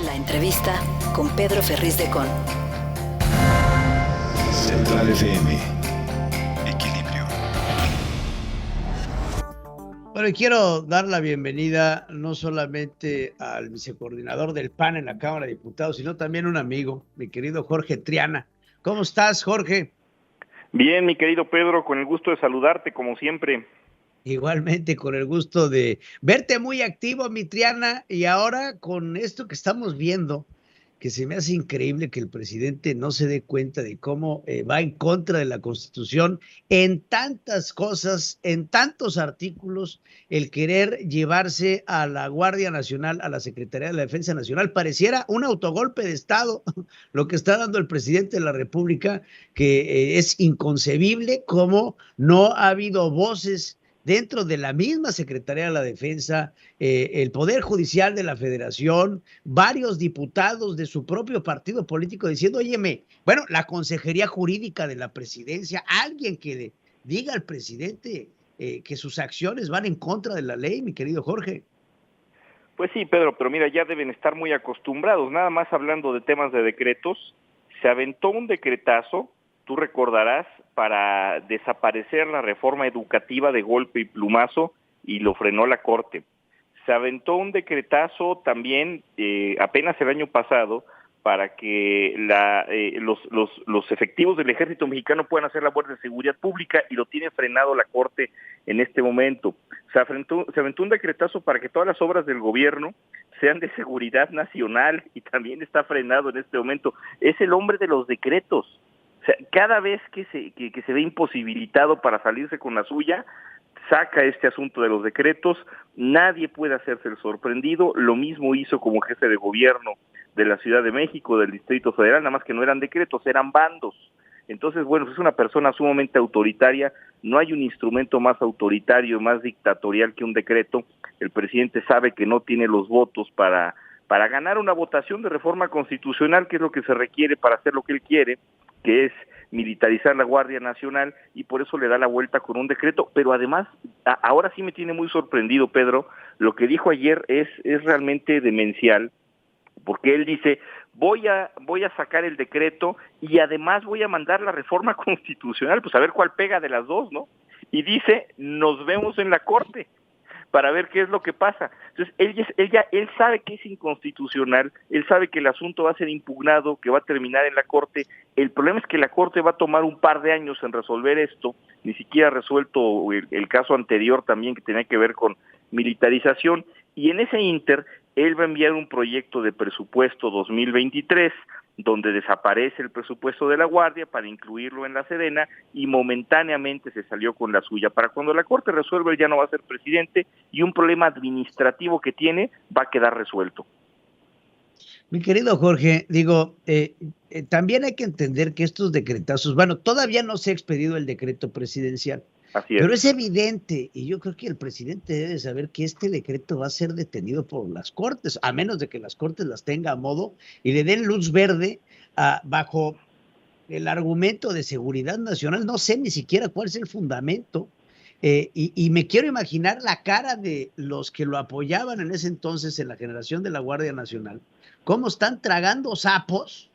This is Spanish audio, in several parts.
La entrevista con Pedro Ferriz de Con. Central FM. Equilibrio. Bueno, y quiero dar la bienvenida no solamente al vicecoordinador del PAN en la Cámara de Diputados, sino también un amigo, mi querido Jorge Triana. ¿Cómo estás, Jorge? Bien, mi querido Pedro, con el gusto de saludarte como siempre. Igualmente, con el gusto de verte muy activo, mi Triana, y ahora con esto que estamos viendo, que se me hace increíble que el presidente no se dé cuenta de cómo va en contra de la Constitución en tantas cosas, en tantos artículos, el querer llevarse a la Guardia Nacional, a la Secretaría de la Defensa Nacional, pareciera un autogolpe de Estado, lo que está dando el presidente de la República, que es inconcebible cómo no ha habido voces dentro de la misma Secretaría de la Defensa, el Poder Judicial de la Federación, varios diputados de su propio partido político diciendo, óyeme, bueno, la Consejería Jurídica de la Presidencia, alguien que le diga al presidente que sus acciones van en contra de la ley, mi querido Jorge. Pues sí, Pedro, pero mira, ya deben estar muy acostumbrados, nada más hablando de temas de decretos, se aventó un decretazo, tú recordarás, para desaparecer la reforma educativa de golpe y plumazo y lo frenó la Corte. Se aventó un decretazo también apenas el año pasado para que los efectivos del Ejército Mexicano puedan hacer labores de seguridad pública y lo tiene frenado la Corte en este momento. Se aventó un decretazo para que todas las obras del gobierno sean de seguridad nacional y también está frenado en este momento. Es el hombre de los decretos. O sea, cada vez que se ve imposibilitado para salirse con la suya, saca este asunto de los decretos, nadie puede hacerse el sorprendido, lo mismo hizo como jefe de gobierno de la Ciudad de México, del Distrito Federal, nada más que no eran decretos, eran bandos. Entonces, bueno, es una persona sumamente autoritaria, no hay un instrumento más autoritario, más dictatorial que un decreto. El presidente sabe que no tiene los votos para ganar una votación de reforma constitucional, que es lo que se requiere para hacer lo que él quiere, que es militarizar la Guardia Nacional, y por eso le da la vuelta con un decreto. Pero además, ahora sí me tiene muy sorprendido, Pedro, lo que dijo ayer es realmente demencial, porque él dice, voy a sacar el decreto y además voy a mandar la reforma constitucional, pues a ver cuál pega de las dos, ¿no? Y dice, nos vemos en la Corte para ver qué es lo que pasa. Entonces, él sabe que es inconstitucional, él sabe que el asunto va a ser impugnado, que va a terminar en la Corte. El problema es que la Corte va a tomar un par de años en resolver esto, ni siquiera ha resuelto el caso anterior también que tenía que ver con militarización, y en ese ínter, él va a enviar un proyecto de presupuesto 2023, donde desaparece el presupuesto de la Guardia para incluirlo en la Sedena y momentáneamente se salió con la suya. Para cuando la Corte resuelva, él ya no va a ser presidente y un problema administrativo que tiene va a quedar resuelto. Mi querido Jorge, digo, también hay que entender que estos decretazos, bueno, todavía no se ha expedido el decreto presidencial, Así es. pero es evidente, y yo creo que el presidente debe saber que este decreto va a ser detenido por las Cortes, a menos de que las Cortes las tenga a modo y le den luz verde bajo el argumento de seguridad nacional. No sé ni siquiera cuál es el fundamento. Y me quiero imaginar la cara de los que lo apoyaban en ese entonces en la generación de la Guardia Nacional, cómo están tragando sapos,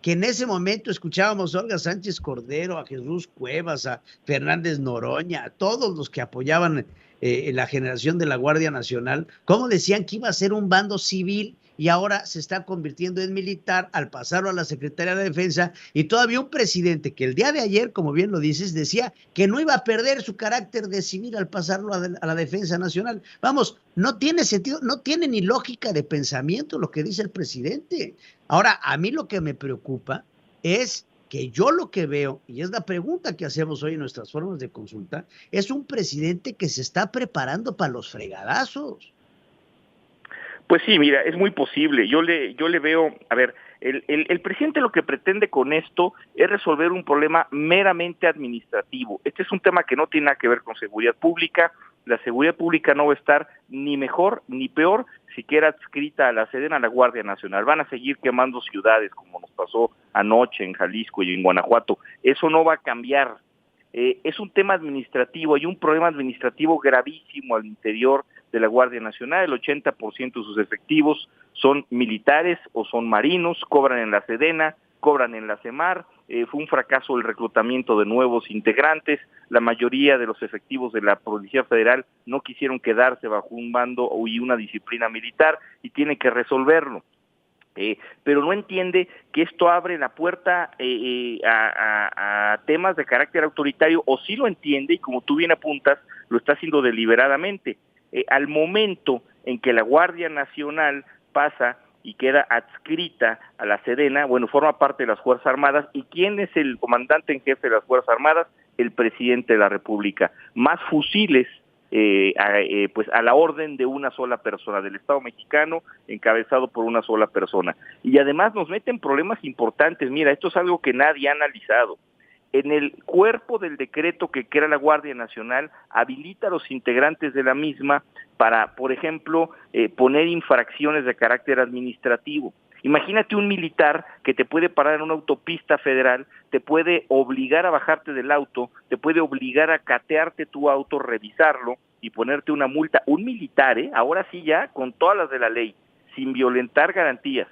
que en ese momento escuchábamos a Olga Sánchez Cordero, a Jesús Cuevas, a Fernández Noroña, a todos los que apoyaban la generación de la Guardia Nacional, cómo decían que iba a ser un bando civil y ahora se está convirtiendo en militar al pasarlo a la Secretaría de Defensa, y todavía un presidente que el día de ayer, como bien lo dices, decía que no iba a perder su carácter de civil al pasarlo a la Defensa Nacional. Vamos, no tiene sentido, no tiene ni lógica de pensamiento lo que dice el presidente. Ahora, a mí lo que me preocupa es que yo lo que veo, y es la pregunta que hacemos hoy en nuestras formas de consulta, es un presidente que se está preparando para los fregadazos. Pues sí, mira, es muy posible. Yo le veo, a ver, el presidente lo que pretende con esto es resolver un problema meramente administrativo. Este es un tema que no tiene nada que ver con seguridad pública. La seguridad pública no va a estar ni mejor ni peor si queda adscrita a la Sedena, a la Guardia Nacional. Van a seguir quemando ciudades como nos pasó anoche en Jalisco y en Guanajuato. Eso no va a cambiar. Es un tema administrativo, hay un problema administrativo gravísimo al interior de la Guardia Nacional. El 80% de sus efectivos son militares o son marinos, cobran en la Sedena, cobran en la Semar. Fue un fracaso el reclutamiento de nuevos integrantes. La mayoría de los efectivos de la Policía Federal no quisieron quedarse bajo un bando y una disciplina militar y tiene que resolverlo. Pero no entiende que esto abre la puerta a temas de carácter autoritario, o sí lo entiende y, como tú bien apuntas, lo está haciendo deliberadamente. Al momento en que la Guardia Nacional pasa y queda adscrita a la Sedena, bueno, forma parte de las Fuerzas Armadas. ¿Y quién es el comandante en jefe de las Fuerzas Armadas? El presidente de la República. Más fusiles pues a la orden de una sola persona, del Estado mexicano, encabezado por una sola persona. Y además nos meten problemas importantes. Mira, esto es algo que nadie ha analizado. En el cuerpo del decreto que crea la Guardia Nacional, habilita a los integrantes de la misma para, por ejemplo, poner infracciones de carácter administrativo. Imagínate un militar que te puede parar en una autopista federal, te puede obligar a bajarte del auto, te puede obligar a catearte tu auto, revisarlo y ponerte una multa. Un militar, ahora sí ya, con todas las de la ley, sin violentar garantías.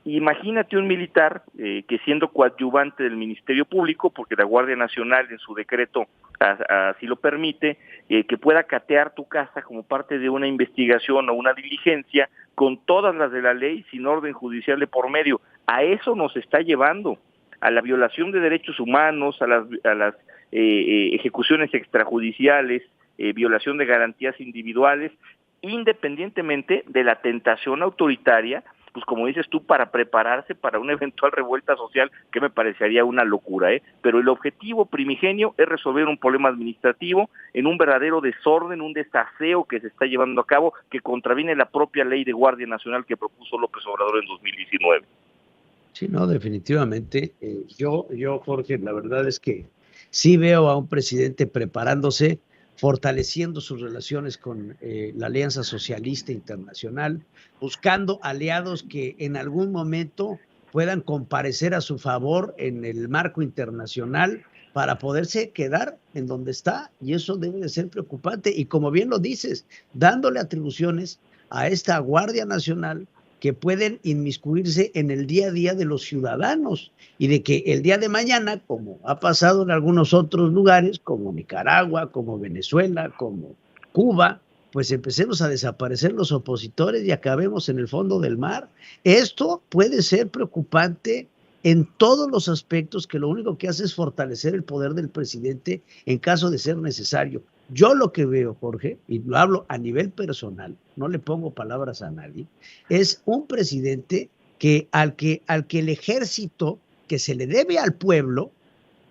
Imagínate un militar que, siendo coadyuvante del Ministerio Público, porque la Guardia Nacional en su decreto así lo permite, que pueda catear tu casa como parte de una investigación o una diligencia con todas las de la ley, sin orden judicial de por medio. A eso nos está llevando, a la violación de derechos humanos, a las ejecuciones extrajudiciales, violación de garantías individuales, independientemente de la tentación autoritaria, pues como dices tú, para prepararse para una eventual revuelta social, que me parecería una locura, pero el objetivo primigenio es resolver un problema administrativo en un verdadero desorden, un desaseo que se está llevando a cabo, que contraviene la propia ley de Guardia Nacional que propuso López Obrador en 2019. Sí, no, definitivamente. Yo, Jorge, la verdad es que sí veo a un presidente preparándose, fortaleciendo sus relaciones con la Alianza Socialista Internacional, buscando aliados que en algún momento puedan comparecer a su favor en el marco internacional para poderse quedar en donde está, y eso debe de ser preocupante. Y como bien lo dices, dándole atribuciones a esta Guardia Nacional que pueden inmiscuirse en el día a día de los ciudadanos, y de que el día de mañana, como ha pasado en algunos otros lugares, como Nicaragua, como Venezuela, como Cuba, pues empecemos a desaparecer los opositores y acabemos en el fondo del mar. Esto puede ser preocupante en todos los aspectos, que lo único que hace es fortalecer el poder del presidente en caso de ser necesario. Yo lo que veo, Jorge, y lo hablo a nivel personal, no le pongo palabras a nadie, es un presidente que al que el ejército, que se le debe al pueblo,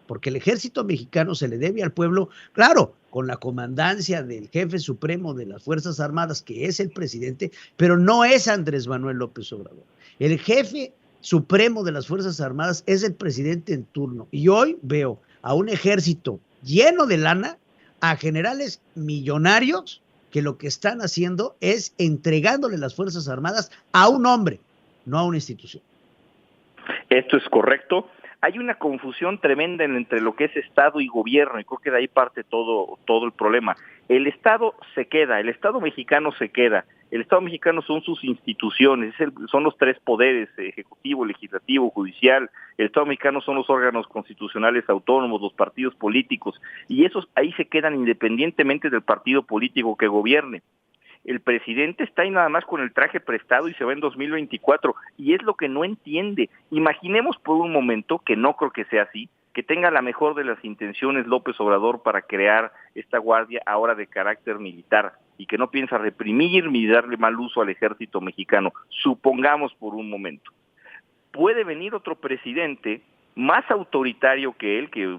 porque el ejército mexicano se le debe al pueblo, claro, con la comandancia del jefe supremo de las Fuerzas Armadas, que es el presidente, pero no es Andrés Manuel López Obrador. El jefe supremo de las Fuerzas Armadas es el presidente en turno. Y hoy veo a un ejército lleno de lana, a generales millonarios, que lo que están haciendo es entregándole las Fuerzas Armadas a un hombre, no a una institución. Esto es correcto. Hay una confusión tremenda entre lo que es Estado y gobierno, y creo que de ahí parte todo el problema. El Estado se queda, el Estado mexicano se queda. El Estado mexicano son sus instituciones, son los tres poderes, ejecutivo, legislativo, judicial. El Estado mexicano son los órganos constitucionales autónomos, los partidos políticos, y esos ahí se quedan independientemente del partido político que gobierne. El presidente está ahí nada más con el traje prestado y se va en 2024, y es lo que no entiende. Imaginemos por un momento, que no creo que sea así, que tenga la mejor de las intenciones López Obrador para crear esta guardia ahora de carácter militar, y que no piensa reprimir ni darle mal uso al ejército mexicano. Supongamos por un momento. Puede venir otro presidente más autoritario que él, que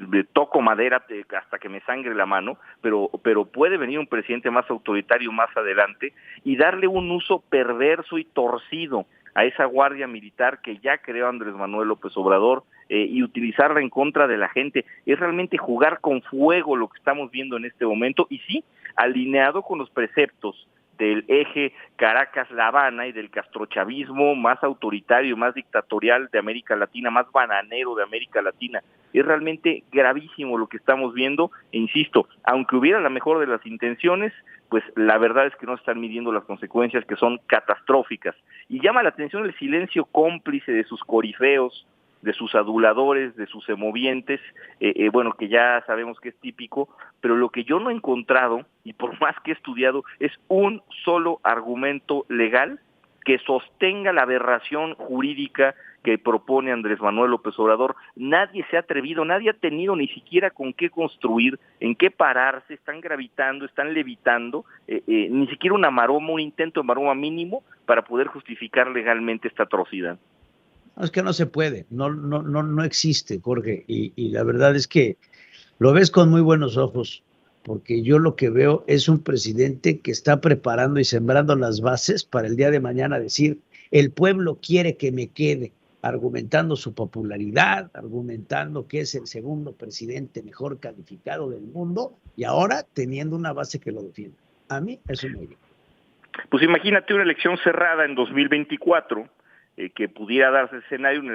le toco madera hasta que me sangre la mano, pero puede venir un presidente más autoritario más adelante y darle un uso perverso y torcido a esa guardia militar que ya creó Andrés Manuel López Obrador, y utilizarla en contra de la gente. Es realmente jugar con fuego lo que estamos viendo en este momento, y sí, alineado con los preceptos del eje Caracas-La Habana y del castrochavismo más autoritario, más dictatorial de América Latina, más bananero de América Latina. Es realmente gravísimo lo que estamos viendo, e insisto, aunque hubiera la mejor de las intenciones, pues la verdad es que no están midiendo las consecuencias, que son catastróficas. Y llama la atención el silencio cómplice de sus corifeos, de sus aduladores, de sus semovientes, bueno, que ya sabemos que es típico, pero lo que yo no he encontrado, y por más que he estudiado, es un solo argumento legal que sostenga la aberración jurídica que propone Andrés Manuel López Obrador. Nadie se ha atrevido, nadie ha tenido ni siquiera con qué construir, en qué pararse, están gravitando, están levitando, ni siquiera una maroma, un intento de maroma mínimo para poder justificar legalmente esta atrocidad. No, es que no se puede, no existe, Jorge, y la verdad es que lo ves con muy buenos ojos, porque yo lo que veo es un presidente que está preparando y sembrando las bases para el día de mañana decir, el pueblo quiere que me quede, argumentando su popularidad, argumentando que es el segundo presidente mejor calificado del mundo, y ahora teniendo una base que lo defienda. A mí eso me gusta. Pues imagínate una elección cerrada en 2024, que pudiera darse escenario, un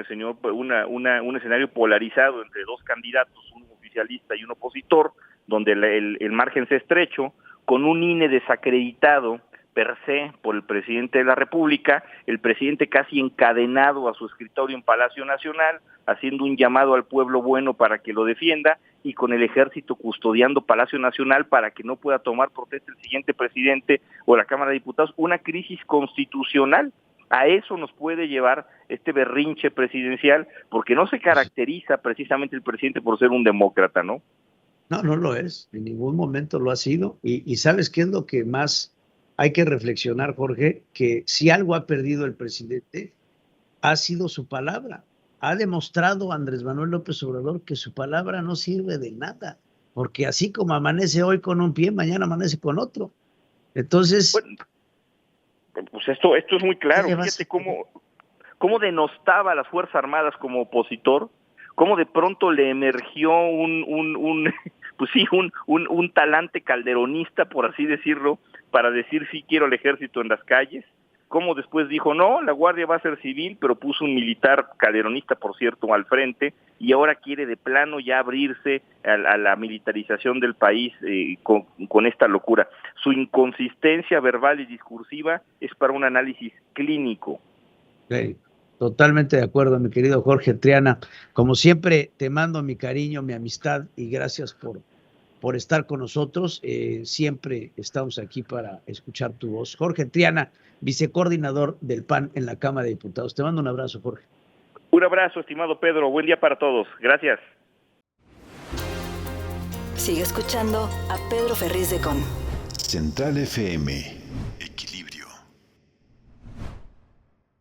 escenario polarizado entre dos candidatos, un oficialista y un opositor, donde el margen sea estrecho, con un INE desacreditado per se por el presidente de la República, el presidente casi encadenado a su escritorio en Palacio Nacional, haciendo un llamado al pueblo bueno para que lo defienda, y con el ejército custodiando Palacio Nacional para que no pueda tomar protesta el siguiente presidente o la Cámara de Diputados, una crisis constitucional. A eso nos puede llevar este berrinche presidencial, porque no se caracteriza precisamente el presidente por ser un demócrata, ¿no? No lo es, en ningún momento lo ha sido, y ¿sabes qué es lo que más hay que reflexionar, Jorge? Que si algo ha perdido el presidente, ha sido su palabra. Ha demostrado Andrés Manuel López Obrador que su palabra no sirve de nada, porque así como amanece hoy con un pie, mañana amanece con otro. Entonces... Bueno, pues esto es muy claro. Fíjate cómo denostaba a las Fuerzas Armadas como opositor, cómo de pronto le emergió un talante calderonista, por así decirlo, para decir sí quiero el ejército en las calles, cómo después dijo no, la Guardia va a ser civil, pero puso un militar calderonista, por cierto, al frente, y ahora quiere de plano ya abrirse a la militarización del país con esta locura. Su inconsistencia verbal y discursiva es para un análisis clínico. Sí, totalmente de acuerdo, mi querido Jorge Triana. Como siempre, te mando mi cariño, mi amistad, y gracias por estar con nosotros. Siempre estamos aquí para escuchar tu voz. Jorge Triana, vicecoordinador del PAN en la Cámara de Diputados. Te mando un abrazo, Jorge. Un abrazo, estimado Pedro. Buen día para todos. Gracias. Sigue escuchando a Pedro Ferriz de Con. Central FM.